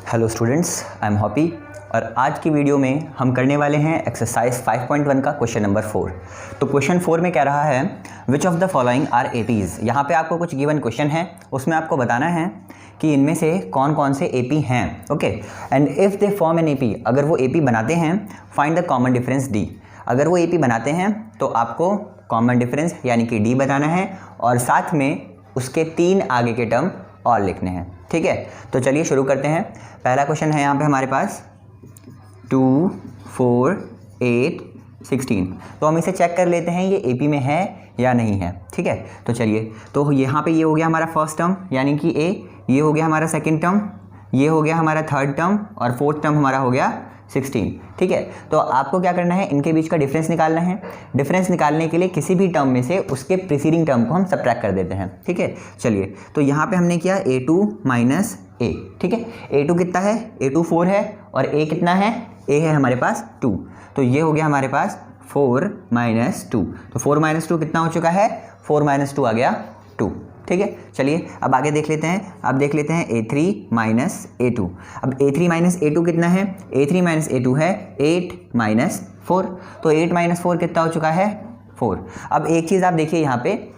Hello students, I am Hoppy और आज की वीडियो में हम करने वाले हैं एक्सरसाइज 5.1 का क्वेश्चन नंबर 4। तो क्वेश्चन 4 में कह रहा है which of the following are APs. यहाँ पे आपको कुछ गिवन क्वेश्चन है, उसमें आपको बताना है कि इनमें से कौन कौन से एपी हैं। Okay, and if they form an AP, अगर वो एपी बनाते हैं, find the common difference D. अगर वो एपी बनाते हैं तो आपको कॉमन डिफरेंस यानी कि डी बताना है और साथ में उसके 3 आगे के टर्म और लिखने हैं। ठीक है, तो चलिए शुरू करते हैं। पहला क्वेश्चन है यहाँ पे हमारे पास 2, 4, 8, 16। तो हम इसे चेक कर लेते हैं ये एपी में है या नहीं है। ठीक है, तो चलिए, तो यहाँ पे ये हो गया हमारा फर्स्ट टर्म यानी कि ए, ये हो गया हमारा सेकंड टर्म, ये हो गया हमारा थर्ड टर्म और फोर्थ टर्म हमारा हो गया 16। ठीक है, तो आपको क्या करना है, इनके बीच का डिफरेंस निकालना है। डिफरेंस निकालने के लिए किसी भी टर्म में से उसके प्रीसीडिंग टर्म को हम सब्ट्रैक्ट कर देते हैं। ठीक है, चलिए, तो यहाँ पे हमने किया a2 माइनस a। ठीक है, a2 कितना है, a2 4 है और a कितना है, a है हमारे पास 2। तो ये हो गया हमारे पास 4 माइनस 2। तो 4 माइनस 2 कितना हो चुका है, 4 माइनस 2 आ गया 2। ठीक है, चलिए अब आगे देख लेते हैं। अब देख लेते हैं a3 माइनस a2। अब a3 माइनस a2 कितना है, a3 माइनस a2 है 8 माइनस 4। तो 8 माइनस 4 कितना हो चुका है, 4। अब एक चीज़ आप देखिए, यहाँ पे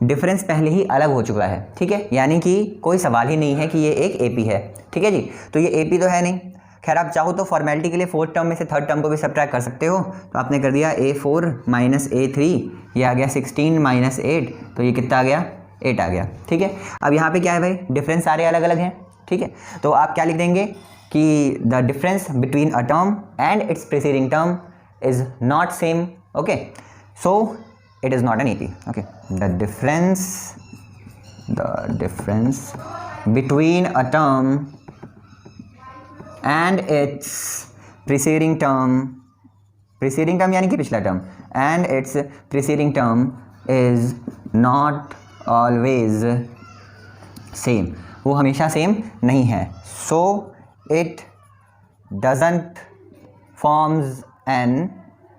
डिफरेंस पहले ही अलग हो चुका है। ठीक है, यानी कि कोई सवाल ही नहीं है कि ये एक एपी है। ठीक है जी, तो ये एपी तो है नहीं। खैर, आप चाहो तो फॉर्मेलिटी के लिए फोर्थ टर्म में से थर्ड टर्म को भी सब्ट्रैक्ट कर सकते हो। तो आपने कर दिया a4 माइनस a3, ये आ गया 16 माइनस 8, तो ये कितना आ गया, 8 आ गया। ठीक है, अब यहाँ पे क्या है भाई, डिफरेंस सारे अलग अलग हैं। ठीक है, तो आप क्या लिख देंगे कि the difference between a term and it's preceding term is not same. Okay, so it is not an AP. Okay, the difference between a term and it's preceding term यानी कि पिछला term, and it's preceding term is not always same. वो हमेशा same नहीं है। So it doesn't forms an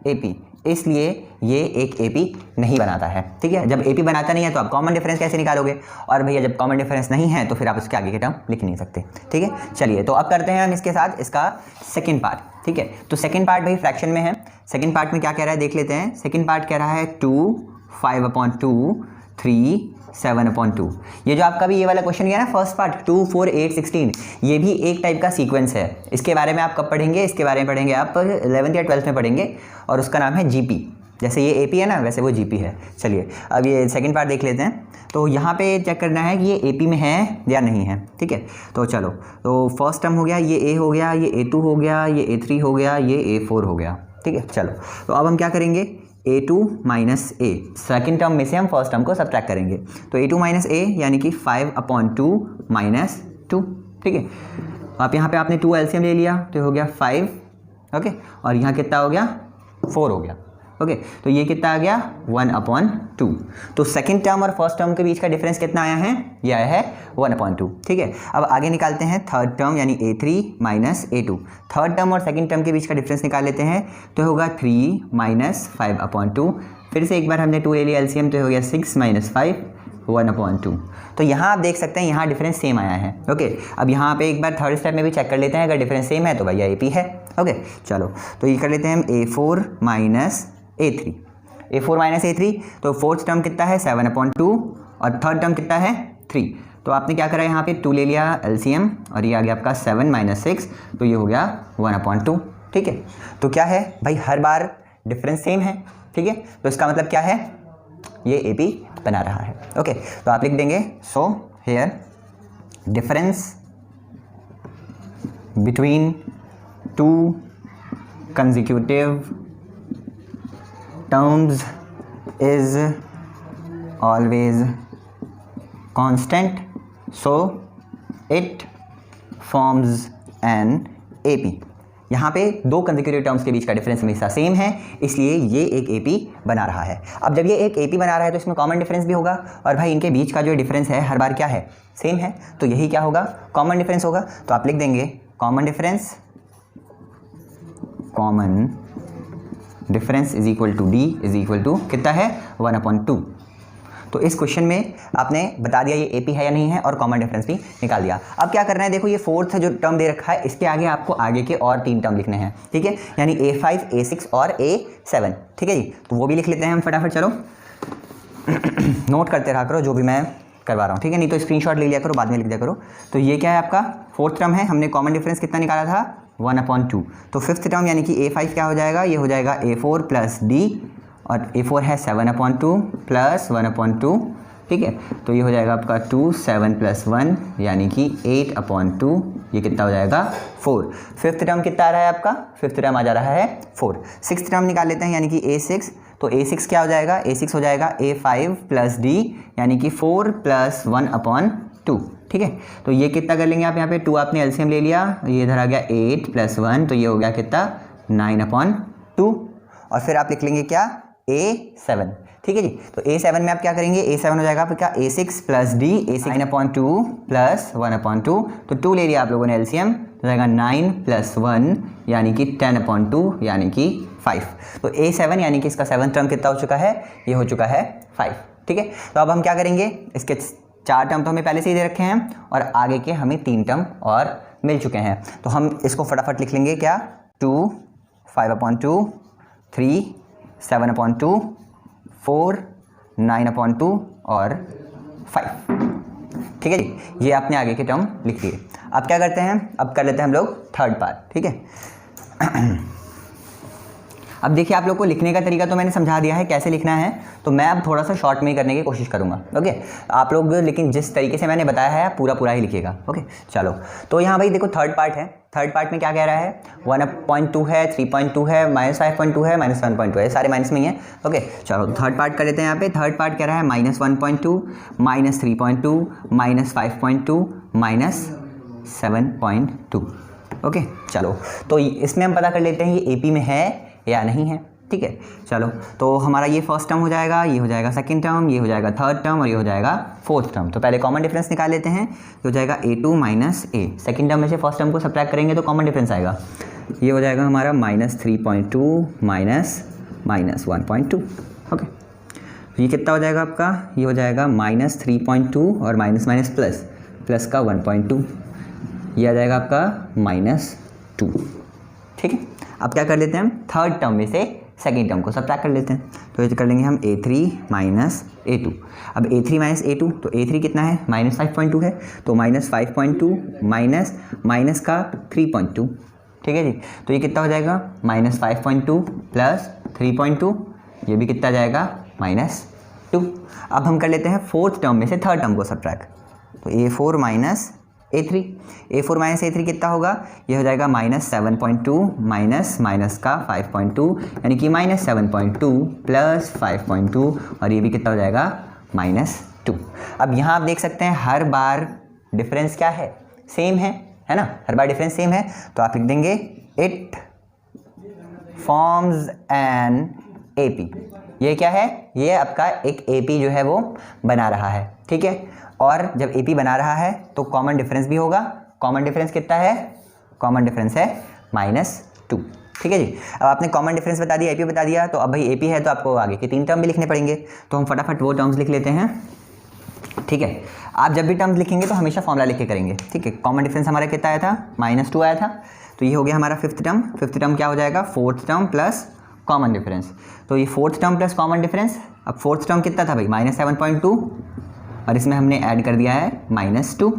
AP, इसलिए ये एक एपी नहीं बनाता है। ठीक है, जब एपी बनाता नहीं है तो आप कॉमन डिफरेंस कैसे निकालोगे, और भैया जब कॉमन डिफरेंस नहीं है तो फिर आप उसके आगे के टर्म लिख नहीं सकते। ठीक है, चलिए, तो अब करते हैं हम इसके साथ इसका सेकंड पार्ट। ठीक है, तो सेकंड पार्ट भाई फ्रैक्शन में है। सेकंड पार्ट में क्या कह रहा है देख लेते हैं। सेकंड पार्ट कह रहा है 2 5/2 3 7/2। ये जो आपका भी ये वाला क्वेश्चन गया ना, फर्स्ट पार्ट 2 4 8 16, ये भी एक टाइप का सीक्वेंस है। इसके बारे में आप कब पढ़ेंगे, इसके बारे में पढ़ेंगे आप 11th या 12th में पढ़ेंगे, और उसका नाम है जीपी। जैसे ये एपी है ना, वैसे वो जीपी है। चलिए, अब ये सेकंड पार्ट देख लेते हैं। तो यहाँ पे चेक करना है कि ये एपी में है या नहीं है। ठीक है, तो चलो, तो फर्स्ट टर्म हो गया, ये ए हो गया, ये a2 हो गया, ये a3 हो गया, ये a4 हो गया। ठीक है, चलो, तो अब हम क्या करेंगे, a2 minus a, second term में से हम फर्स्ट टर्म को सब्ट्रैक्ट करेंगे। तो a2 माइनस a यानी कि 5/2 माइनस 2। ठीक है, आप यहाँ पे आपने 2 एलसीएम ले लिया तो हो गया 5। ओके, और यहाँ कितना हो गया, 4 हो गया। ओके, तो ये कितना आ गया, 1/2। तो सेकंड टर्म और फर्स्ट टर्म के बीच का डिफरेंस कितना आया है, ये आया है 1/2। ठीक है, अब आगे निकालते हैं थर्ड टर्म यानी a3 minus a2। Third term और सेकंड टर्म के बीच का डिफरेंस निकाल लेते हैं, तो होगा 3 माइनस 5/2। फिर से एक बार हमने 2 ले लिया एलसीएम, तो हो गया 6 माइनस 5 1/2। तो यहाँ आप देख सकते हैं यहाँ डिफरेंस सेम आया है। ओके, अब यहाँ पे एक बार थर्ड स्टेप में भी चेक कर लेते हैं, अगर डिफरेंस सेम है तो भैया एपी है। ओके, चलो, तो ये कर लेते हैं हम a4 minus a3। a4 minus a3, तो फोर्थ टर्म कितना है 7/2 और थर्ड टर्म कितना है 3। तो आपने क्या करा, यहाँ पे 2 ले लिया एलसीएम और ये आ गया आपका 7 माइनस 6, तो ये हो गया 1/2। ठीक है, तो क्या है भाई, हर बार डिफरेंस सेम है। ठीक है, तो इसका मतलब क्या है, ये एपी बना रहा है। ओके, तो आप लिख देंगे, so here difference between 2 consecutive terms is always constant, so it forms an AP। यहाँ पे 2 कंसेक्यूटिव टर्म्स के बीच का डिफरेंस हमेशा सेम है, इसलिए ये एक एपी बना रहा है। अब जब ये एक एपी बना रहा है तो इसमें कॉमन डिफरेंस भी होगा, और भाई इनके बीच का जो डिफरेंस है हर बार क्या है, सेम है, तो यही क्या होगा, कॉमन डिफरेंस होगा। तो आप लिख देंगे common difference is equal to D is equal to कितना है, 1/2। तो इस क्वेश्चन में आपने बता दिया ये AP है या नहीं है और कॉमन डिफरेंस भी निकाल दिया। अब क्या करना है, देखो ये फोर्थ जो टर्म दे रखा है इसके आगे आपको आगे के और 3 टर्म लिखने हैं, ठीक है, यानी A5, A6 और A7, ठीक है जी। तो वो भी लिख लेते हैं हम फटाफट, चलो नोट करते रहा करो जो भी मैं करवा रहा हूँ, ठीक है, नहीं तो स्क्रीनशॉट ले लिया करो, बाद में लिख दिया करो। तो ये क्या है आपका फोर्थ टर्म है, हमने कॉमन डिफरेंस कितना निकाला था 1/2। तो फिफ्थ टर्म यानी कि A5 क्या हो जाएगा, ये हो जाएगा A4 प्लस D, और A4 है 7/2 प्लस 1/2, ठीक है। तो ये हो जाएगा आपका 2, 7 प्लस 1 यानी कि 8/2, ये कितना हो जाएगा 4। फिफ्थ टर्म कितना आ रहा है आपका, फिफ्थ टर्म आ जा रहा है 4। सिक्स्थ टर्म निकाल लेते हैं यानी कि A6, तो A6 क्या हो जाएगा, A6 हो जाएगा A5 प्लस D यानी कि 4 प्लस 1/2, ठीक है। तो ये कितना कर लेंगे आप, यहाँ पे 2 आपने एलसीएम ले लिया, ये इधर आ गया 8 प्लस 1, तो ये हो गया कितना 9/2, और फिर आप लिख लेंगे क्या A7, ठीक है जी। तो A7 में आप क्या करेंगे, A7 हो जाएगा आपका A6 plus D, A6 9/2 plus 1/2, तो 2 ले लिया आप लोगों ने एलसीएम, तो जाएगा 9 प्लस 1 यानी कि 10/2 यानी कि 5। तो A7 यानी कि इसका 7th टर्म कितना हो चुका है, ये हो चुका है 5, ठीक है। तो अब हम क्या करेंगे, इसके 4 टर्म तो हमें पहले से ही दे रखे हैं और आगे के हमें 3 टर्म और मिल चुके हैं, तो हम इसको फटाफट लिख लेंगे क्या, 2 5/2, 3 7/2, 4 9/2 और 5, ठीक है जी। ये आपने आगे के टर्म लिख लिए। अब क्या करते हैं, अब कर लेते हैं हम लोग थर्ड पार्ट, ठीक है। अब देखिए आप लोग को लिखने का तरीका तो मैंने समझा दिया है कैसे लिखना है, तो मैं अब थोड़ा सा शॉर्ट में ही करने की कोशिश करूंगा, ओके। आप लोग लेकिन जिस तरीके से मैंने बताया है पूरा ही लिखिएगा, ओके। चलो तो यहाँ भाई देखो थर्ड पार्ट है, थर्ड पार्ट में क्या कह रहा है, 1/2 है, 3.2 है, -5.2 है, -1.2 है, सारे माइनस में ही है, ओके। चलो थर्ड पार्ट कर लेते हैं। यहाँ पे थर्ड पार्ट कह रहा है -1.2, -3.2, -5.2, -7.2, ओके। चलो तो इसमें हम पता कर लेते हैं ये AP में है या नहीं है, ठीक है। चलो तो हमारा ये फर्स्ट टर्म हो जाएगा, ये हो जाएगा सेकंड टर्म, ये हो जाएगा थर्ड टर्म और ये हो जाएगा फोर्थ टर्म। तो पहले कॉमन डिफरेंस निकाल लेते हैं, ये हो जाएगा A2 minus A। Second term में से फर्स्ट टर्म को सब्ट्रैक्ट करेंगे तो कॉमन डिफरेंस आएगा, ये हो जाएगा हमारा -3.2 माइनस -1.2, ओके। तो ये कितना हो जाएगा आपका, ये हो जाएगा -3.2 और माइनस माइनस प्लस का 1.2, ये आ जाएगा आपका -2, ठीक है। अब क्या कर लेते हैं हम, थर्ड टर्म में से सेकेंड टर्म को सब्ट्रैक्ट कर लेते हैं, तो ये कर लेंगे हम A3 माइनस A2। अब A3 माइनस A2, तो A3 कितना है, -5.2 है, तो -5.2 माइनस का 3.2, ठीक है जी। तो ये कितना हो जाएगा, -5.2 प्लस 3.2, ये भी कितना जाएगा -2। अब हम कर लेते हैं फोर्थ टर्म में से थर्ड टर्म को सब्ट्रैक्ट, तो A4 minus A3, A4 minus A3 कितना होगा, ये हो जाएगा -7.2 माइनस का 5.2 यानी कि -7.2 प्लस 5.2 और ये भी कितना हो जाएगा -2। अब यहाँ आप देख सकते हैं हर बार डिफरेंस क्या है, सेम है ना, हर बार डिफरेंस सेम है, तो आप लिख देंगे इट फॉर्म्स एन AP। ये क्या है, ये आपका एक AP जो है वो बना रहा है, ठीक है। और जब AP बना रहा है तो कॉमन डिफरेंस भी होगा, कॉमन डिफरेंस कितना है, कॉमन डिफरेंस है -2, ठीक है जी। अब आपने कॉमन डिफरेंस बता दिया, AP बता दिया, तो अब भाई AP है तो आपको आगे के 3 टर्म भी लिखने पड़ेंगे, तो हम फटाफट वो टर्म्स लिख लेते हैं, ठीक है। आप जब भी टर्म्स लिखेंगे तो हमेशा फॉर्मूला लिख के करेंगे, ठीक है। कॉमन डिफरेंस हमारा कितना आया था, -2 आया था, तो ये हो गया हमारा फिफ्थ टर्म। फिफ्थ टर्म क्या हो जाएगा, fourth term plus common difference, तो ये fourth term plus common difference. अब फोर्थ टर्म कितना था भाई, -7.2 और इसमें हमने ऐड कर दिया है -2,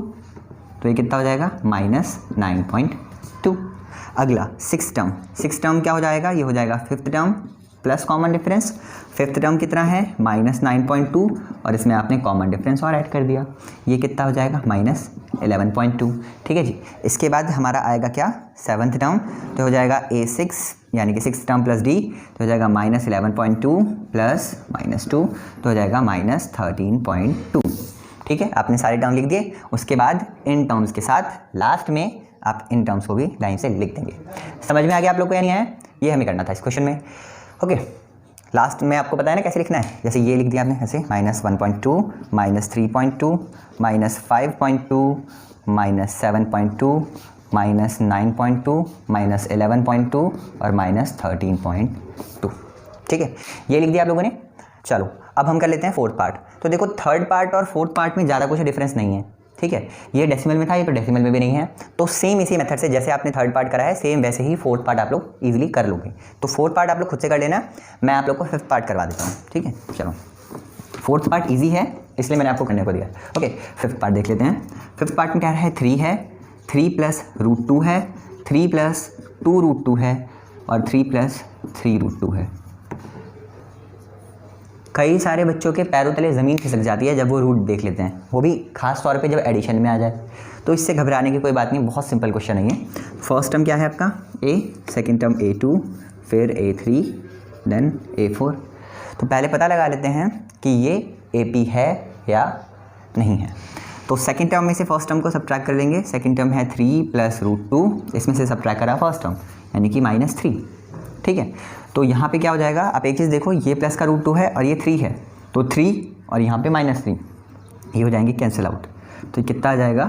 तो ये कितना हो जाएगा -9.2। अगला सिक्स टर्म क्या हो जाएगा, ये हो जाएगा fifth term plus common difference. Fifth term कितना है, -9.2 और इसमें आपने कॉमन डिफरेंस और ऐड कर दिया, ये कितना हो जाएगा -11.2, ठीक है जी। इसके बाद हमारा आएगा क्या, सेवन्थ टर्म, तो हो जाएगा A6 यानी कि सिक्स टर्म प्लस D, तो हो जाएगा -11.2 प्लस -2, तो हो जाएगा -13.2, ठीक है। आपने सारे टर्म लिख दिए, उसके बाद इन टर्म्स के साथ लास्ट में आप इन टर्म्स को भी लाइन से लिख देंगे। समझ में आ गया आप लोग को या नहीं आया, ये हमें करना था इस क्वेश्चन में, ओके। लास्ट में आपको पता है ना कैसे लिखना है, जैसे ये लिख दिया आपने ऐसे -1.2 -3.2 -5.2 -7.2 -9.2 -11.2 और -13.2, ठीक है, ये लिख दिया आप लोगों ने। चलो अब हम कर लेते हैं फोर्थ पार्ट। तो देखो थर्ड पार्ट और फोर्थ पार्ट में ज़्यादा कुछ डिफरेंस नहीं है, ठीक है। ये डेसिमल में था, ये तो डेसिमल में भी नहीं है। तो सेम इसी मेथड से जैसे आपने थर्ड पार्ट करा है सेम वैसे ही फोर्थ पार्ट आप लोग ईजिली कर लोगे। तो फोर्थ पार्ट आप लोग खुद से कर लेना, मैं आप लोग को फिफ्थ पार्ट करवा देता हूँ, ठीक है। चलो फोर्थ पार्ट ईजी है इसलिए मैंने आपको करने को दिया। ओके फिफ्थ पार्ट देख लेते हैं। फिफ्थ पार्ट में क्या है, 3 है, 3 प्लस रूट 2 है, 3 प्लस 2 रूट 2 है और 3 प्लस 3 रूट 2 है। कई सारे बच्चों के पैरों तले ज़मीन खिसक जाती है जब वो रूट देख लेते हैं, वो भी खास तौर पे जब एडिशन में आ जाए। तो इससे घबराने की कोई बात नहीं, बहुत सिंपल क्वेश्चन है ये। फर्स्ट टर्म क्या है आपका a, सेकंड टर्म a2, फिर a3, देन a4। तो पहले पता लगा लेते हैं कि ये AP है या नहीं है। तो सेकंड टर्म में से फर्स्ट टर्म को सब्ट्रैक्ट कर लेंगे। सेकंड टर्म है 3 प्लस रूट 2, इसमें से सब्ट्रैक्ट करा फर्स्ट टर्म यानी कि -3, ठीक है। तो यहाँ पे क्या हो जाएगा, आप एक चीज़ देखो, ये प्लस का रूट 2 है और ये 3 है, तो 3 और यहाँ पे -3 ये हो जाएंगे कैंसिल आउट। तो कितना आ जाएगा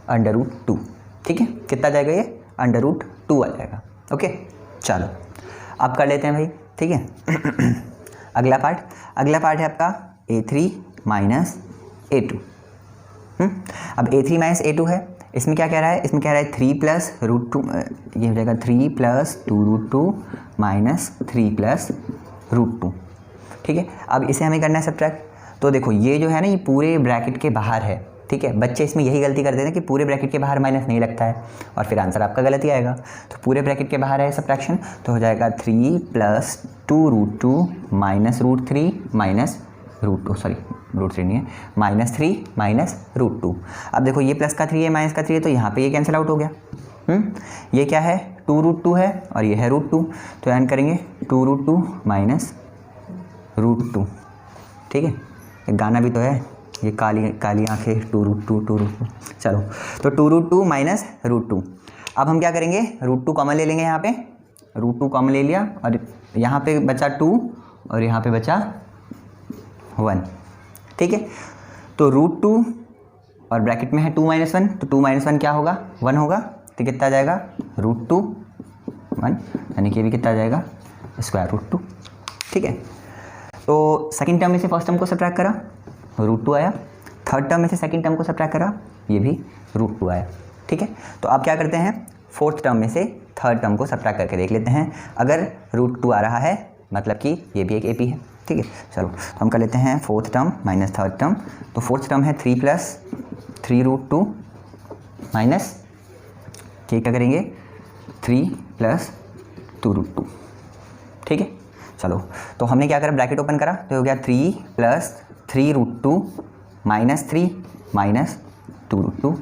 √2, ठीक है। कितना आ जाएगा ये √2 आ जाएगा। ओके चलो अब कर लेते हैं भाई, ठीक है। अगला पार्ट है आपका a3 माइनस a2। अब a3 माइनस a2 है, इसमें क्या कह रहा है, इसमें कह रहा है 3 प्लस रूट 2, ये हो जाएगा 3 plus 2 root 2 minus 3 plus root 2, ठीक है। अब इसे हमें करना है सब्ट्रैक्ट। तो देखो ये जो है ना ये पूरे ब्रैकेट के बाहर है, ठीक है। बच्चे इसमें यही गलती करते हैं कि पूरे ब्रैकेट के बाहर माइनस नहीं लगता है और फिर आंसर आपका गलत ही आएगा। तो पूरे ब्रैकेट के बाहर है सब्ट्रैक्शन, तो हो जाएगा 3 plus 2 root 2 minus root 3 minus root 2, sorry root 3 नहीं है, -3 माइनस रूट 2। अब देखो ये प्लस का 3 है माइनस का 3 है, तो यहाँ पे ये कैंसिल आउट हो गया। ये क्या है 2 रूट 2 है और ये है रूट 2, तो ऐड करेंगे 2 रूट 2 माइनस रूट 2, ठीक है। एक गाना भी तो है, ये काली काली आंखें 2 रूट 2। चलो तो 2 रूट 2 माइनस रूट 2। अब हम क्या करेंगे, रूट 2 कॉमन ले लेंगे, यहाँ पे रूट 2 कॉमन ले लिया और यहाँ पे बचा 2 और यहाँ पे बचा 1, ठीक है। तो रूट 2 और ब्रैकेट में है 2 - 1, तो 2 - 1 क्या होगा 1 होगा, तो कितना आ जाएगा √2 1, यानी कि ये भी कितना आ जाएगा √2, ठीक है। तो सेकंड टर्म में से फर्स्ट टर्म को सब्ट्रैक्ट करा √2 आया, थर्ड टर्म में से सेकंड टर्म को सब्ट्रैक्ट करा ये भी √2 आया, ठीक है। तो अब क्या करते हैं, फोर्थ टर्म में से थर्ड टर्म को सब्ट्रैक्ट करके देख लेते हैं। अगर √2 आ रहा है मतलब कि ये भी एक AP है, ठीक है। चलो तो हम कर लेते हैं fourth term minus third term. तो फोर्थ टर्म है 3 प्लस 3 रूट 2 माइनस क्या करेंगे 3 प्लस 2 रूट 2, ठीक है। चलो तो हमने क्या करा, ब्रैकेट ओपन करा तो हो गया 3 plus 3 root 2 minus 3 minus 2 root 2।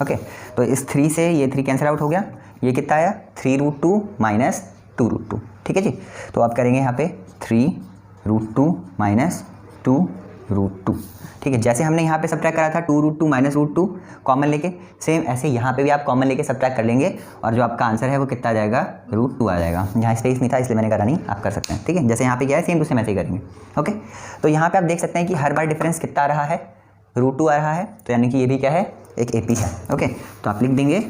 Okay तो इस 3 से ये 3 कैंसिल आउट हो गया, ये कितना आया 3 रूट 2 माइनस 2 रूट 2, ठीक है जी। तो आप करेंगे यहाँ पे 3 रूट 2 माइनस 2 रूट 2, ठीक है। जैसे हमने यहाँ पे सब्ट्रैक्ट करा था 2 रूट 2 माइनस रूट 2 कॉमन लेके, सेम ऐसे यहाँ पे भी आप कॉमन लेके सब्ट्रैक्ट कर लेंगे और जो आपका आंसर है वो कितना आ जाएगा √2 आ जाएगा। यहाँ स्पेस नहीं था इसलिए मैंने करा नहीं, आप कर सकते हैं, ठीक है। जैसे यहाँ पे क्या है सेम टू सेम ऐसे ही करेंगे। ओके तो यहाँ पे आप देख सकते हैं कि हर बार डिफरेंस कितना आ रहा है √2 आ रहा है, तो यानी कि ये भी क्या है एक AP है। ओके तो आप लिख देंगे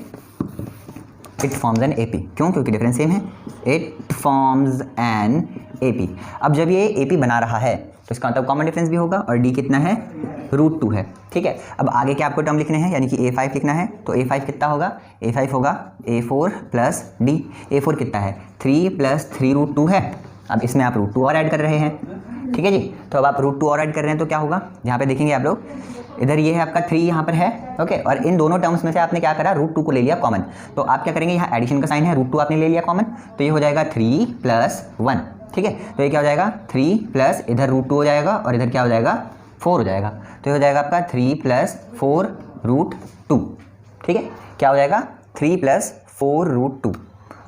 इट फॉर्म्स एन AP, क्यों, क्योंकि डिफरेंस सेम है, इट फॉर्म्स एन AP। अब जब ये AP बना रहा है तो इसका मतलब कॉमन डिफरेंस भी होगा और D कितना है √2 है, ठीक है। अब आगे के आपको टर्म लिखने हैं यानी कि A5 लिखना है, तो A5 कितना होगा, A5 होगा A4 प्लस D। A4 कितना है 3 प्लस 3 √2 है, अब इसमें आप √2 और ऐड कर रहे हैं, ठीक है जी। तो अब आप √2 और ऐड कर रहे हैं तो क्या होगा, यहाँ पे देखेंगे आप लोग इधर ये है आपका 3 यहाँ पर है, ओके। और इन दोनों टर्म्स में से आपने क्या करा √2 को ले लिया कॉमन, तो आप क्या करेंगे यहाँ एडिशन का साइन है, √2 आपने ले लिया कॉमन, तो ये हो जाएगा 3 प्लस 1, ठीक है। तो ये क्या हो जाएगा 3 प्लस इधर √2 हो जाएगा और इधर क्या हो जाएगा 4 हो जाएगा, तो ये हो जाएगा आपका 3 प्लस 4 √2, ठीक है। क्या हो जाएगा 3 प्लस 4 √2।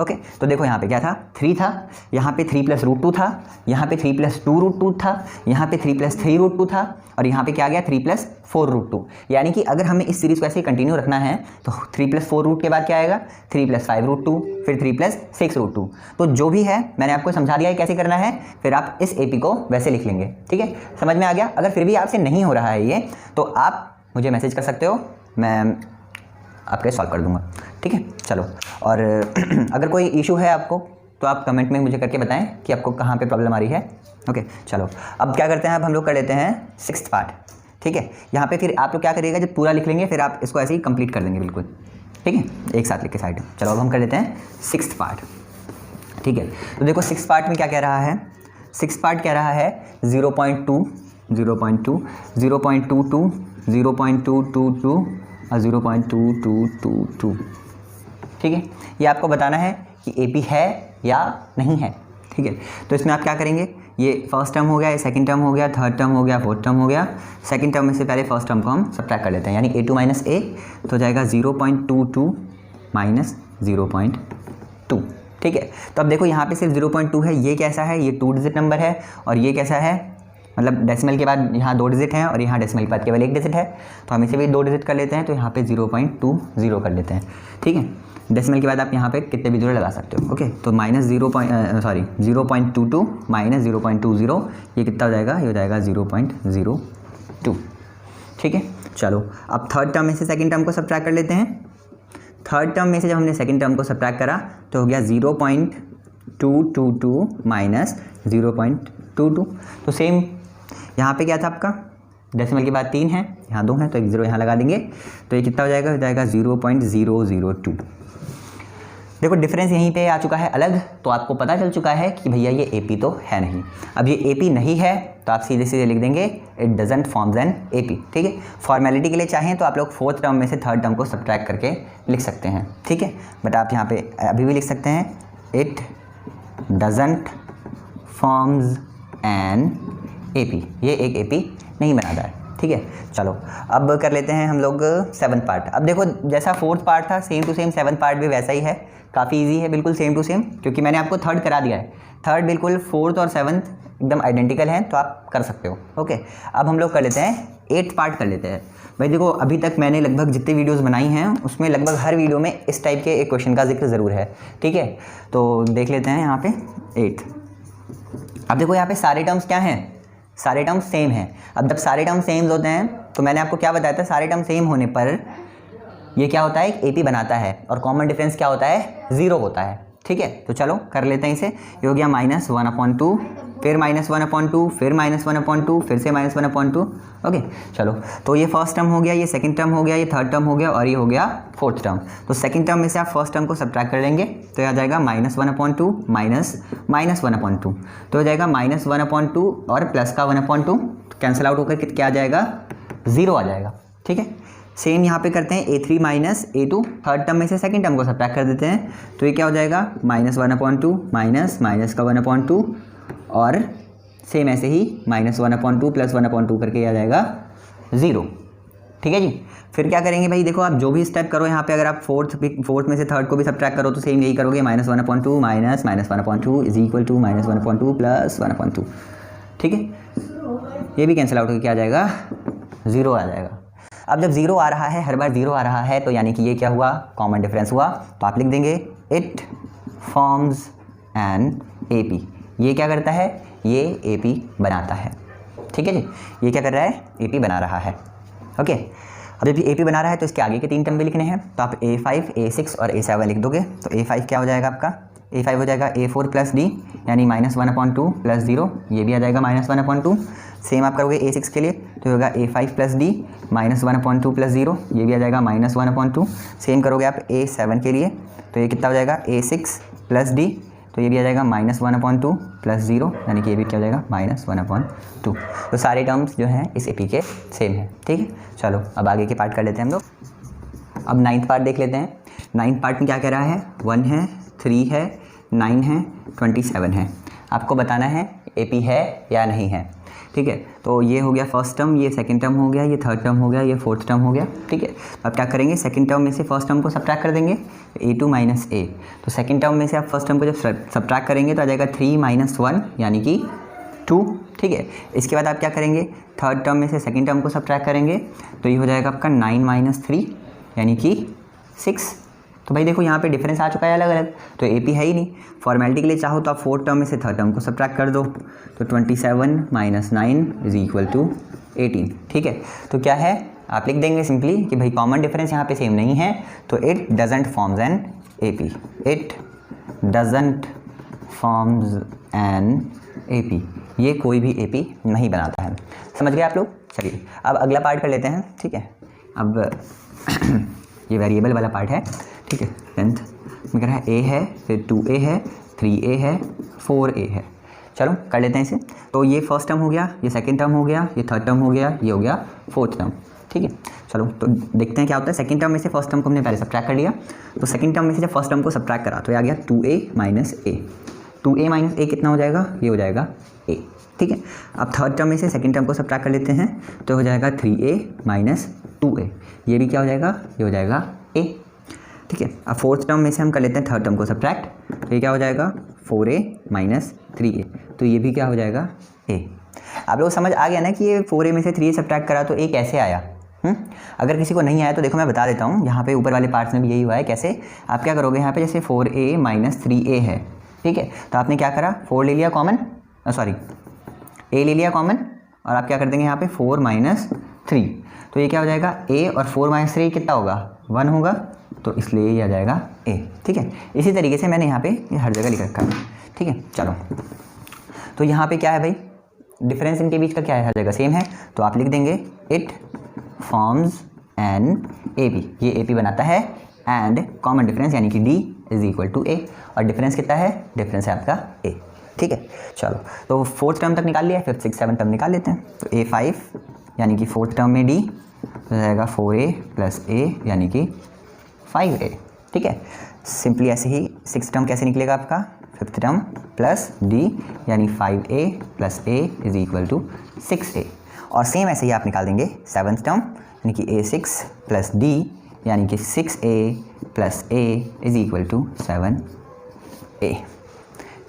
ओके तो देखो यहाँ पे क्या था 3 था, यहाँ पे 3 प्लस √2 था, यहाँ पे 3 प्लस 2 √2 था, यहाँ पे 3 प्लस 3 √2 था और यहाँ पे क्या आ गया 3 प्लस 4 √2। यानी कि अगर हमें इस सीरीज़ को ऐसे कंटिन्यू रखना है तो 3 प्लस 4 रूट के बाद क्या आएगा 3 प्लस 5 √2, फिर 3 प्लस 6 √2। तो जो भी है मैंने आपको समझा दिया है कैसे करना है, फिर आप इस AP को वैसे लिख लेंगे, ठीक है। समझ में आ गया। अगर फिर भी आपसे नहीं हो रहा है ये तो आप मुझे मैसेज कर सकते हो, मैं आपके सॉल्व कर दूंगा, ठीक है। चलो और अगर कोई इशू है आपको तो आप कमेंट में मुझे करके बताएं कि आपको कहाँ पे प्रॉब्लम आ रही है। ओके चलो अब क्या करते हैं, अब हम लोग कर लेते हैं 6th पार्ट। ठीक है, यहाँ पे फिर आप लोग क्या करिएगा, जब पूरा लिख लेंगे फिर आप इसको ऐसे ही कंप्लीट कर देंगे बिल्कुल। ठीक है, एक साथ लिख के साइड। चलो अब हम कर लेते हैं 6th पार्ट। ठीक है, तो देखो 6th पार्ट में क्या कह रहा है, 6th पार्ट कह रहा है 0.2, 0.2, 0.22, 0.222 और 0.2222। ठीक है, ये आपको बताना है कि AP है या नहीं है। ठीक है, तो इसमें आप क्या करेंगे, ये फर्स्ट टर्म हो गया, ये सेकंड टर्म हो गया, थर्ड टर्म हो गया, फोर्थ टर्म हो गया। सेकंड टर्म में से पहले फर्स्ट टर्म को हम सब्ट्रैक्ट कर लेते हैं, यानी A2 माइनस A तो हो जाएगा 0.22 माइनस 0.2। ठीक है, तो अब देखो यहाँ पे सिर्फ 0.2 है, ये कैसा है, ये 2 डिजिट नंबर है, और ये कैसा है, मतलब डेसिमल के बाद यहाँ 2 डिजिट हैं और यहाँ डेसिमल के बाद केवल 1 डिजिट है, तो हम इसे भी 2 डिजिट कर लेते हैं, तो यहाँ पे 0.20 कर लेते हैं। ठीक है, डेसिमल के बाद आप यहाँ पे कितने भी जीरो लगा सकते हो। ओके, तो माइनस 0.22 माइनस 0.20 ये कितना हो जाएगा, ये हो जाएगा 0.02। ठीक है, चलो अब थर्ड टर्म में से सेकंड टर्म को सब्ट्रैक्ट कर लेते हैं। थर्ड टर्म में से जब हमने सेकंड टर्म को सब्ट्रैक्ट करा तो हो गया 0.222 माइनस 0.22। तो सेम यहाँ पे क्या था आपका, डेसिमल के बाद 3 है, यहाँ 2 है, तो एक 0 यहाँ लगा देंगे, तो ये कितना हो जाएगा, 0.002। देखो डिफरेंस यहीं पे आ चुका है अलग, तो आपको पता चल चुका है कि भैया ये AP तो है नहीं। अब ये AP नहीं है तो आप सीधे सीधे लिख देंगे it doesn't forms an AP। ठीक है, फॉर्मेलिटी के लिए चाहें तो आप लोग फोर्थ टर्म में से थर्ड टर्म को सब्ट्रैक्ट करके लिख सकते हैं। ठीक है, बट आप यहाँ पे अभी भी लिख सकते हैं it doesn't forms an AP, ये एक AP नहीं बनाता है। ठीक है, चलो अब कर लेते हैं हम लोग 7th पार्ट। अब देखो जैसा 4th पार्ट था same to same 7th part भी वैसा ही है, काफ़ी इजी है, बिल्कुल सेम टू सेम, क्योंकि मैंने आपको थर्ड करा दिया है। थर्ड बिल्कुल 4th और 7th एकदम आइडेंटिकल हैं, तो आप कर सकते हो। ओके, अब हम लोग कर लेते हैं 8th पार्ट कर लेते हैं। भाई देखो अभी तक मैंने लगभग जितनी वीडियोस बनाई हैं उसमें लगभग हर वीडियो में इस टाइप के एक क्वेश्चन का जिक्र ज़रूर है। ठीक है, तो देख लेते हैं यहाँ पे 8th। अब देखो यहाँ पे सारे टर्म्स क्या हैं, सारे टर्म सेम हैं। अब जब सारे टर्म सेम होते हैं तो मैंने आपको क्या बताया था, सारे टर्म सेम होने पर ये क्या होता है, एक AP बनाता है, और कॉमन डिफरेंस क्या होता है, 0 होता है। ठीक है, तो चलो कर लेते हैं इसे। ये हो गया -1/2, फिर -1/2, फिर -1/2, फिर से -1/2। ओके, चलो तो ये फर्स्ट टर्म हो गया, ये सेकंड टर्म हो गया, ये थर्ड टर्म हो गया, और ये हो गया फोर्थ टर्म। तो सेकंड टर्म में से आप फर्स्ट टर्म को सब्ट्रैक्ट कर लेंगे तो ये आ जाएगा -1/2 माइनस -1/2, तो हो जाएगा -1/2 और प्लस का 1/2 कैंसिल आउट होकर क्या आ जाएगा, 0 आ जाएगा। ठीक है, सेम यहाँ पे करते हैं A3 minus A2, third term में से सेकंड टर्म को सब्ट्रैक्ट कर देते हैं, तो ये क्या हो जाएगा -1/2 माइनस माइनस का 1/2, और सेम ऐसे ही -1/2 प्लस 1/2 करके आ जाएगा 0। ठीक है जी, फिर क्या करेंगे भाई, देखो आप जो भी स्टेप करो यहाँ पे, अगर आप फोर्थ में से थर्ड को भी सब्ट्रैक्ट करो तो सेम यही करोगे, -1/2 minus -1/2 is equal to -1/2 plus 1/2। ठीक है, ये भी कैंसिल आउट होकर क्या आ जाएगा, 0 आ जाएगा। अब जब 0 आ रहा है, हर बार 0 आ रहा है, तो यानी कि ये क्या हुआ, कॉमन डिफरेंस हुआ, तो आप लिख देंगे इट फॉर्म्स एन AP। ये क्या करता है, ये AP बनाता है। ठीक है जी, ये क्या कर रहा है, AP बना रहा है। ओके, अब जब ये AP बना रहा है तो इसके आगे के 3 टर्म भी लिखने हैं, तो आप A5, A6 और A7 लिख दोगे, तो A5 क्या हो जाएगा आपका, A5 हो जाएगा A4 प्लस D, यानी -1/2 प्लस 0, ये भी आ जाएगा -1/2। सेम आप करोगे A6 के लिए, तो होगा A5 प्लस D -1/2 प्लस 0, ये भी आ जाएगा -1/2। सेम करोगे आप A7 के लिए, तो ये कितना हो जाएगा, A6 प्लस D, तो ये भी आ जाएगा -1/2 प्लस 0, यानी कि ये भी क्या हो जाएगा, -1/2। तो सारे टर्म्स जो हैं इस AP के सेम है। ठीक है, चलो अब आगे के पार्ट कर लेते हैं हम लोग। अब 9th पार्ट देख लेते हैं। 9th पार्ट में क्या कह रहा है, 1 है, 3 है, 9 है, 27 है। आपको बताना है AP है या नहीं है। ठीक है, तो ये हो गया फर्स्ट टर्म, ये सेकंड टर्म हो गया, ये थर्ड टर्म हो गया, ये फोर्थ टर्म हो गया। ठीक है, अब क्या करेंगे, सेकंड टर्म में से फर्स्ट टर्म को सब्ट्रैक्ट कर देंगे, A2 माइनस A। तो सेकंड टर्म में से आप फर्स्ट टर्म को जब सब्ट्रैक्ट करेंगे तो आ जाएगा 3 - 1 यानी कि 2। ठीक है, इसके बाद आप क्या करेंगे, थर्ड टर्म में से सेकंड टर्म को सब्ट्रैक्ट करेंगे, तो ये हो जाएगा आपका 9 - 3 यानी कि 6। तो भाई देखो यहाँ पे डिफरेंस आ चुका है अलग अलग, तो AP है ही नहीं। फॉर्मेलिटी के लिए चाहो तो आप फोर्थ टर्म में से थर्ड टर्म को सब्ट्रैक्ट कर दो, तो 27 - 9 इज इक्वल टू 18। ठीक है, तो क्या है, आप लिख देंगे सिंपली कि भाई कॉमन डिफरेंस यहाँ पे सेम नहीं है, तो it doesn't forms an AP। It doesn't forms an AP, ये कोई भी AP नहीं बनाता है। समझ गए आप लोग? चलिए अब अगला पार्ट कर लेते हैं, ठीक है। अब ये वेरिएबल वाला पार्ट है, ठीक है। 10th में कह रहा है A है, फिर 2A है, 3A है, 4A है। चलो कर लेते हैं इसे। तो ये फर्स्ट टर्म हो गया, ये सेकंड टर्म हो गया, ये थर्ड टर्म हो गया, ये हो गया फोर्थ टर्म, ठीक है। चलो तो देखते हैं क्या होता है। सेकंड टर्म में से फर्स्ट टर्म को हमने पहले सब्ट्रैक्ट कर लिया, तो सेकंड टर्म में से जब फर्स्ट टर्म को सब्ट्रैक्ट करा तो ये आ गया 2A minus A। 2A minus A कितना हो जाएगा? ये हो जाएगा A, ठीक है। अब थर्ड टर्म में से सेकंड टर्म को सब्ट्रैक्ट कर लेते हैं, तो हो जाएगा 3A माइनस 2A। ये भी क्या हो जाएगा? ये हो जाएगा A, ठीक है। अब फोर्थ टर्म में से हम कर लेते हैं थर्ड टर्म को सब्ट्रैक्ट, तो ये क्या हो जाएगा? 4A माइनस 3A, तो ये भी क्या हो जाएगा? A। आप लोग समझ आ गया ना कि ये 4A में से 3A सब्ट्रैक्ट करा तो A कैसे आया? अगर किसी को नहीं आया तो देखो मैं बता देता हूँ, यहाँ पे ऊपर वाले पार्ट्स में भी यही हुआ है। कैसे? आप क्या करोगे, यहाँ पे जैसे 4A माइनस 3A है, ठीक है, तो आपने क्या करा, 4 ले लिया कॉमन, सॉरी A ले लिया कॉमन, और आप क्या कर देंगे यहाँ पे 4 माइनस 3, तो ये क्या हो जाएगा? A, और 4 माइनस 3 कितना होगा? 1 होगा, तो इसलिए ये आ जाएगा A, ठीक है। इसी तरीके से मैंने यहाँ पे ये हर जगह लिख रखा है, ठीक है। चलो तो यहाँ पे क्या है भाई, डिफरेंस इनके बीच का क्या है? हर जगह सेम है, तो आप लिख देंगे इट फॉर्म्स एन AP, ये AP बनाता है, एंड कॉमन डिफरेंस यानी कि D is equal to A, और डिफरेंस कितना है? डिफरेंस है आपका A, ठीक है। चलो तो फोर्थ टर्म तक निकाल लिया, फिफ्थ 6 7 टर्म निकाल लेते हैं। तो A5 यानी कि फोर्थ टर्म में D हो जाएगा 4A प्लस A यानी कि 5A, ठीक है। सिंपली ऐसे ही सिक्स टर्म कैसे निकलेगा आपका? फिफ्थ टर्म प्लस D यानी 5A plus A is equal to 6A, और सेम ऐसे ही आप निकाल देंगे सेवन्थ टर्म यानी कि A6 प्लस D यानी कि 6A plus A is equal to 7A,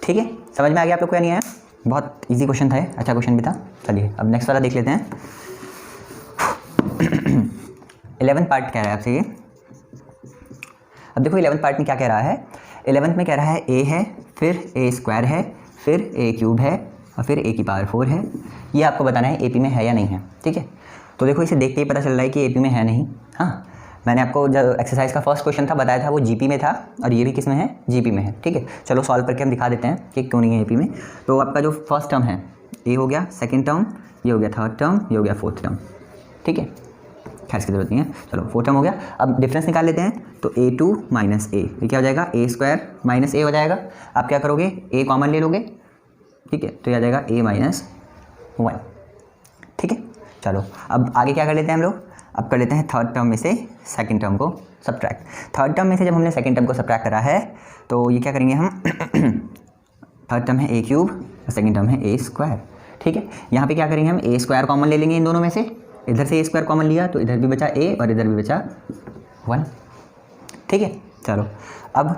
ठीक है। समझ में आ गया आप लोग को या नहीं आया? बहुत इजी क्वेश्चन था, अच्छा क्वेश्चन भी था। चलिए अब नेक्स्ट वाला देख लेते हैं। 11th पार्ट कह रहा है आपसे ये। अब देखो 11th पार्ट में क्या कह रहा है। 11th में कह रहा है A है, फिर A स्क्वायर है, फिर A क्यूब है, और फिर A की पावर 4 है। ये आपको बताना है AP में है या नहीं है, ठीक है। तो देखो इसे देख के ही पता चल रहा है कि AP में है नहीं। हाँ, मैंने आपको जो एक्सरसाइज का फर्स्ट क्वेश्चन था बताया था वो GP में था, और ये भी किस में है? GP में है, ठीक है। चलो सॉल्व करके हम दिखा देते हैं कि क्यों नहीं है AP में। तो आपका जो फर्स्ट टर्म है A हो गया, सेकेंड टर्म ये हो गया, थर्ड टर्म ये हो गया, फोर्थ टर्म, ठीक है। खैर इसकी जरूरत नहीं है। चलो फोर्थ टर्म हो गया। अब डिफरेंस निकाल लेते हैं, तो A2 माइनस A, ये क्या हो जाएगा? A स्क्वायर माइनस A हो जाएगा। आप क्या करोगे? A कॉमन ले लोगे, ठीक है, तो ये आ जाएगा A माइनस 1, ठीक है। चलो अब आगे क्या कर लेते हैं हम लोग? अब कर लेते हैं थर्ड टर्म में से सेकंड टर्म को सब्ट्रैक्ट। थर्ड टर्म में से जब हमने सेकंड टर्म को सब्ट्रैक्ट करा है, तो ये क्या करेंगे हम? थर्ड टर्म है A क्यूब और सेकंड टर्म है A स्क्वायर, ठीक है। यहाँ पे क्या करेंगे हम? A स्क्वायर कॉमन ले लेंगे इन दोनों में से। इधर से A स्क्वायर कॉमन लिया तो इधर भी बचा A और इधर भी बचा 1, ठीक है। चलो अब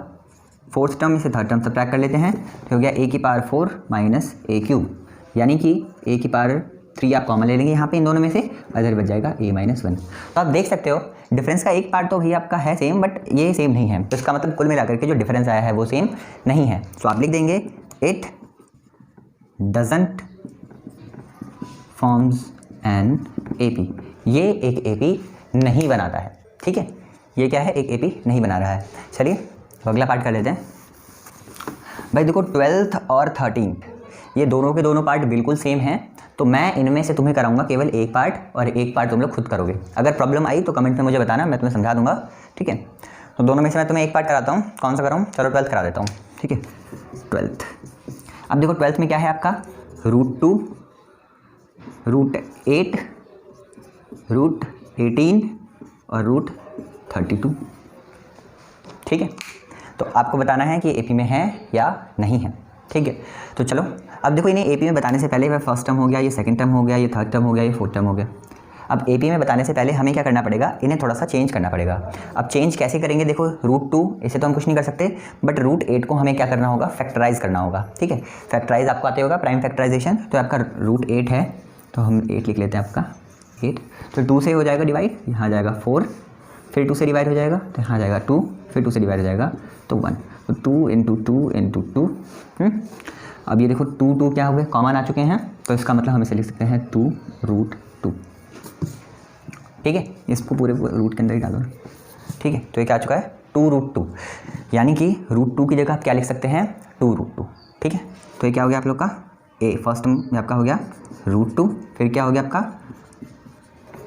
फोर्थ टर्म में से थर्ड टर्म सब्ट्रैक्ट कर लेते हैं, तो हो गया A की पावर 4 माइनस A क्यूब, यानी कि A की पावर 3 आप कॉमन ले लेंगे यहाँ पे इन दोनों में से, इधर बच जाएगा A माइनस 1। तो आप देख सकते हो डिफरेंस का एक पार्ट तो भी आपका है सेम, बट ये सेम नहीं है, तो इसका मतलब कुल मिलाकर के जो डिफरेंस आया है वो सेम नहीं है। तो आप लिख देंगे it doesn't forms an AP, ये एक AP नहीं बनाता है, ठीक है। ये क्या है? एक AP नहीं बना रहा है। चलिए तो अगला पार्ट कर लेते हैं। भाई देखो 12th और 13th ये दोनों के दोनों पार्ट बिल्कुल सेम हैं, तो मैं इनमें से तुम्हें कराऊंगा केवल एक पार्ट, और एक पार्ट तुम लोग खुद करोगे। अगर प्रॉब्लम आई तो कमेंट में मुझे बताना, मैं तुम्हें समझा दूंगा, ठीक है। तो दोनों में से मैं तुम्हें एक पार्ट कराता हूँ। कौन सा कराऊँ? चलो 12th करा देता हूँ, ठीक है। 12th, अब देखो 12th में क्या है आपका? √2, √8, √18 और √32, ठीक है। तो आपको बताना है कि AP में है या नहीं है, ठीक है। तो चलो अब देखो इन्हें AP में बताने से पहले, वह फर्स्ट टर्म हो गया, ये सेकंड टर्म हो गया, ये थर्ड टर्म हो गया, ये फोर्थ टर्म हो गया। अब AP में बताने से पहले हमें क्या करना पड़ेगा? इन्हें थोड़ा सा चेंज करना पड़ेगा। अब चेंज कैसे करेंगे? देखो √2 इसे तो हम कुछ नहीं कर सकते, बट √8 को हमें क्या करना होगा? फैक्टराइज करना होगा, ठीक है। फैक्टराइज आपको आते होगा, प्राइम फैक्टराइजेशन। तो आपका √8 है, तो हम 8 लिख लेते हैं आपका 8। तो 2 से हो जाएगा डिवाइड, यहाँ आ जाएगा 4, फिर 2 से डिवाइड हो जाएगा तो यहाँ आ जाएगा 2, फिर 2 से डिवाइड हो जाएगा तो 1। तो 2 इंटू 2 इंटू 2। अब ये देखो 2 क्या हो गए? कॉमन आ चुके हैं, तो इसका मतलब हम इसे लिख सकते हैं 2√2, ठीक है। इसको पूरे रूट के अंदर ही डालो, ठीक है। तो ये क्या आ चुका है? 2√2, यानी कि √2 की जगह आप क्या लिख सकते हैं? 2√2, ठीक है। तो ये क्या हो गया आप लोग का a, फर्स्ट टर्म में आपका हो गया √2, फिर क्या हो गया आपका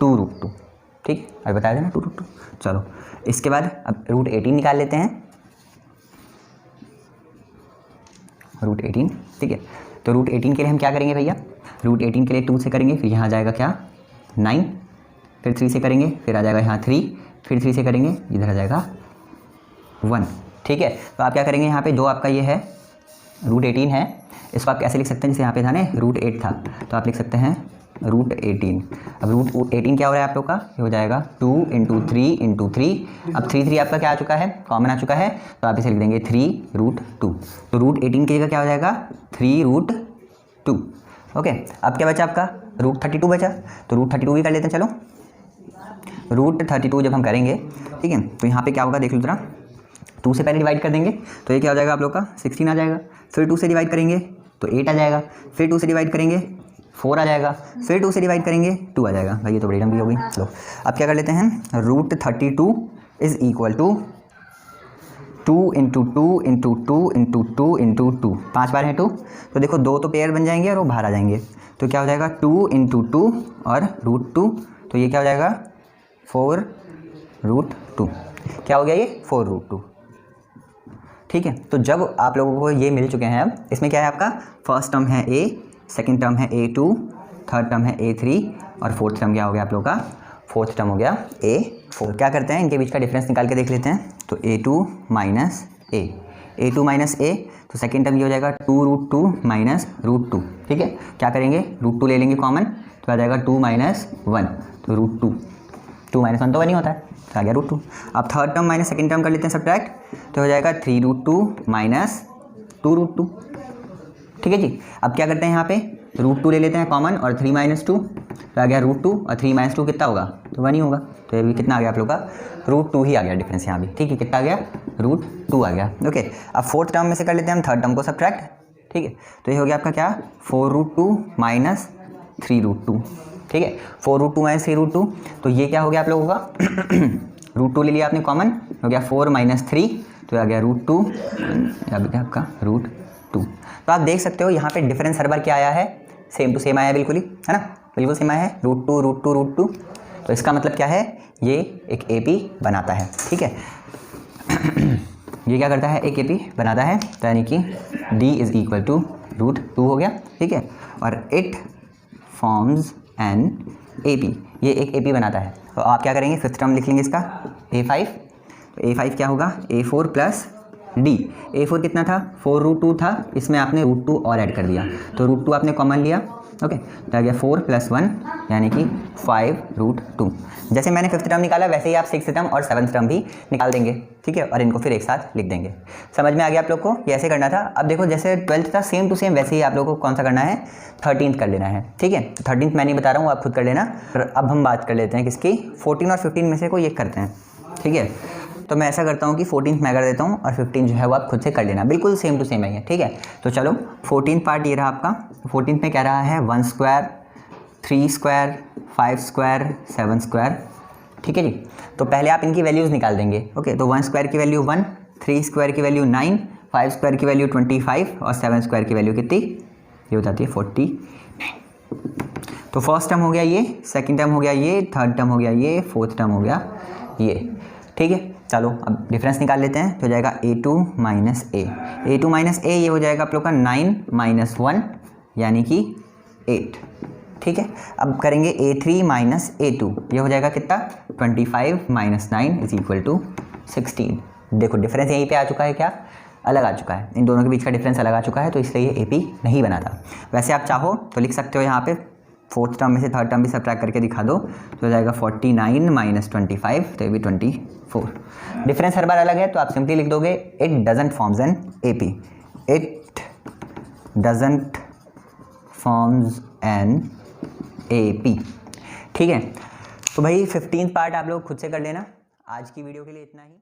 2√2, ठीक है, अभी बताया था ना 2√2। चलो इसके बाद अब √18 निकाल लेते हैं, √18, ठीक है। तो √18 के लिए हम क्या करेंगे भैया, √18 के लिए 2 से करेंगे, फिर यहाँ जाएगा क्या 9, फिर 3 से करेंगे, फिर आ जाएगा यहाँ 3, फिर 3 से करेंगे, इधर आ जाएगा 1, ठीक है। तो आप क्या करेंगे यहाँ पे जो आपका ये है √18 है, इसको आप कैसे लिख सकते हैं, जैसे यहाँ पे था ना √8 था, तो आप लिख सकते हैं √18। अब √18 क्या हो रहा है आप लोग का, ये हो जाएगा 2 × 3 × 3। अब 3 आपका क्या आ चुका है, कॉमन आ चुका है, तो आप इसे लिख देंगे 3√2। तो √18 की जगह क्या हो जाएगा 3√2। ओके, अब क्या बचा आपका √32 बचा, तो √32 भी कर लेते हैं। चलो √32 जब हम करेंगे, ठीक है, तो यहाँ पे क्या होगा देख लो जरा, 2 से पहले डिवाइड कर देंगे तो ये क्या हो जाएगा आप लोग का 16 आ जाएगा, फिर 2 से डिवाइड करेंगे तो 8 आ जाएगा, फिर 2 से डिवाइड करेंगे 4 आ जाएगा, फिर 2 से डिवाइड करेंगे 2 आ जाएगा। भाई ये तो बड़ी लंबी हो गई। चलो अब क्या कर लेते हैं, √32 इज इक्वल टू 2 × 2 × 2 × 2 × 2, 5 बार है 2, तो देखो 2 तो पेयर बन जाएंगे और वो बाहर आ जाएंगे, तो क्या हो जाएगा 2 × 2 और √2, तो ये क्या हो जाएगा 4√2। क्या हो गया ये 4√2, ठीक है। तो जब आप लोगों को ये मिल चुके हैं, अब इसमें क्या है आपका फर्स्ट टर्म है a, सेकंड टर्म है a2, थर्ड टर्म है a3 और फोर्थ टर्म क्या हो गया आप लोगों का, फोर्थ टर्म हो गया a4। क्या करते हैं, इनके बीच का डिफरेंस निकाल के देख लेते हैं। तो a2 - a, a2 - a, तो सेकंड टर्म ये हो जाएगा 2√2 - √2, ठीक है। क्या करेंगे √2 ले लेंगे कॉमन, तो आ जाएगा 2 - 1, तो √2, 2 - 1 तो 1 ही होता है, तो आ गया √2। अब third term minus second term कर लेते हैं सब्ट्रैक्ट, तो हो जाएगा 3√2 - 2√2, ठीक है जी। अब क्या करते हैं यहाँ पे √2 ले लेते हैं कॉमन और 3 - 2, तो आ गया √2 और 3 - 2 कितना होगा, तो 1 ही होगा, तो ये भी कितना आ गया आप लोग का √2 ही आ गया डिफरेंस यहाँ भी, ठीक है। कितना आ गया √2 आ गया। ओके, अब फोर्थ टर्म में से कर लेते हैं हम थर्ड टर्म को सब्ट्रैक्ट, ठीक है। तो ये हो गया आपका क्या 4√2 - 3√2, ठीक है। 4√2 - 3√2, तो ये क्या हो गया आप लोगों का √2 ले लिया आपने कॉमन, हो गया 4 - 3, तो आ गया √2, आ गया आपका √2। तो आप देख सकते हो यहाँ पे डिफरेंस हर बार क्या आया है, सेम टू सेम आया है, बिल्कुल ही, है ना, बिल्कुल सेम आया है √2 √2 √2। तो इसका मतलब क्या है, ये एक AP बनाता है, ठीक है ये क्या करता है, एक AP बनाता है, तो यानी कि D = √2 हो गया, ठीक है। और इट फॉर्म्स एन AP, ये एक AP बनाता है। तो आप क्या करेंगे, फिफ्थ टर्म लिख लेंगे इसका A5, तो A5 क्या होगा A4 + D। A4 कितना था 4√2 था, इसमें आपने √2 और ऐड कर दिया, तो √2 आपने कॉमन लिया, ओके, तो आ गया 4 + 1 यानी कि 5√2। जैसे मैंने फिफ्थ टर्म निकाला वैसे ही आप सिक्स्थ टर्म और सेवन्थ टर्म भी निकाल देंगे, ठीक है, और इनको फिर एक साथ लिख देंगे। समझ में आ गया आप लोग को, ये ऐसे करना था। अब देखो जैसे 12th था सेम टू सेम, वैसे ही आप लोग को कौन सा करना है, 13th कर लेना है, ठीक है। 13th मैं नहीं बता रहा हूँ, आप खुद कर लेना। अब हम बात कर लेते हैं किसकी, 14 और 15 में से कोई एक करते हैं, ठीक है। तो मैं ऐसा करता हूँ कि 14th मैं कर देता हूँ और 15 जो है वो आप खुद से कर लेना, बिल्कुल सेम टू सेम है, ठीक है। तो चलो 14th पार्ट ये रहा आपका। 14th में कह रहा है 1 स्क्वायर 3 स्क्वायर 5 स्क्वायर 7 स्क्वायर, ठीक है जी। तो पहले आप इनकी वैल्यूज़ निकाल देंगे, ओके। तो 1 स्क्वायर की वैल्यू 1, 3 स्क्वायर की वैल्यू 9, 5 स्क्वायर की वैल्यू 25 और 7 स्क्वायर की वैल्यू कितनी, ये हो जाती है 49। तो फर्स्ट टर्म हो गया ये, सेकंड टर्म हो गया ये, थर्ड टर्म हो गया ये, फोर्थ टर्म हो गया ये, ठीक है। चलो अब डिफरेंस निकाल लेते हैं, तो हो जाएगा A2 - A, A2 - A ये हो जाएगा आप लोग का 9 - 1 यानी कि 8, ठीक है। अब करेंगे A3 - A2, ये हो जाएगा कितना 25 - 9 = 16। देखो डिफरेंस यहीं पे आ चुका है, क्या अलग आ चुका है, इन दोनों के बीच का डिफरेंस अलग आ चुका है, तो इसलिए ये AP नहीं बना था। वैसे आप चाहो तो लिख सकते हो यहाँ पे फोर्थ टर्म में से थर्ड टर्म भी सब्ट्रैक्ट करके दिखा दो, तो हो जाएगा 49 - 25, तो ये भी 24। डिफरेंस हर बार अलग है, तो आप सिंपली लिख दोगे it doesn't forms an AP, it doesn't forms an AP, ठीक है। तो भाई 15th पार्ट आप लोग खुद से कर लेना। आज की वीडियो के लिए इतना ही।